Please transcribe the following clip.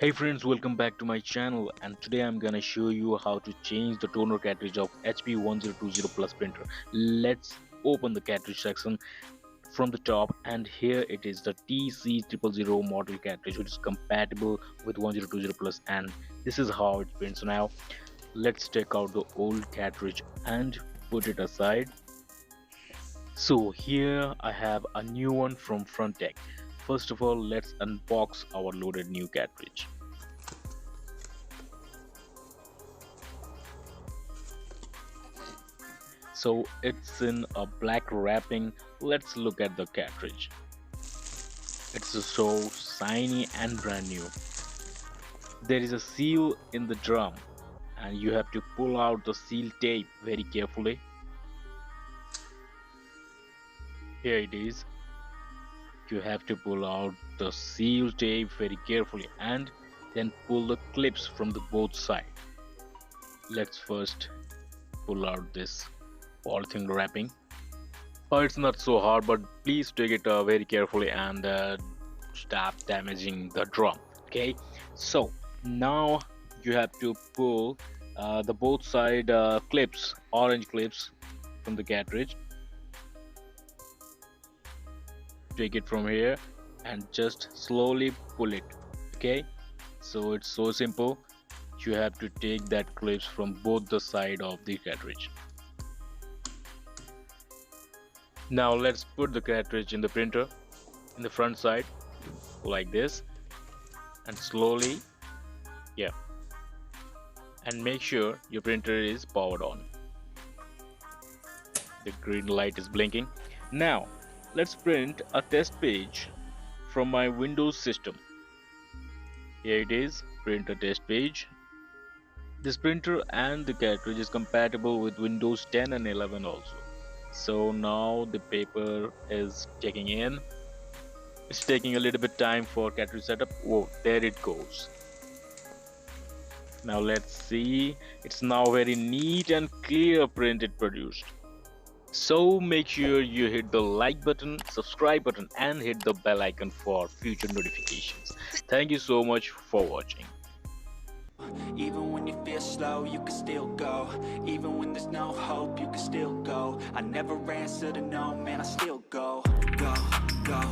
Hey friends, welcome back to my channel, and today I'm gonna show you how to change the toner cartridge of HP 1020 Plus printer. Let's open the cartridge section from the top, and here it is, the TC000 model cartridge, which is compatible with 1020 Plus, and this is how it prints. Now let's take out the old cartridge and put it aside. So here I have a new one from Frontech. First of all, let's unbox our loaded new cartridge. So it's in a black wrapping. Let's look at the cartridge. It's so shiny and brand new. There is a seal in the drum, and you have to pull out the seal tape very carefully. Here it is. You have to pull out the seal tape very carefully and then pull the clips from the both sides. Let's first pull out this polythene wrapping. It's not so hard, but please take it very carefully and stop damaging the drum. Okay, so now you have to pull the both side clips, orange clips, from the cartridge. Take it from here and just slowly pull it. Okay, so it's so simple. You have to take that clips from both the side of the cartridge. Now let's put the cartridge in the printer in the front side like this, and slowly, yeah, and make sure your printer is powered on. The green light is blinking. Now let's print a test page from my Windows system. Here it is, print a test page. This printer and the cartridge is compatible with Windows 10 and 11 also. So now the paper is checking in. It's taking a little bit time for cartridge setup. Whoa, there it goes. Now let's see. It's now very neat and clear print it produced. So make sure you hit the like button, subscribe button, and hit the bell icon for future notifications. Thank you so much for watching. Even when you feel slow, you can still go. Even when there's no hope, you can still go. I never answer to no, man, I still go. Go, go.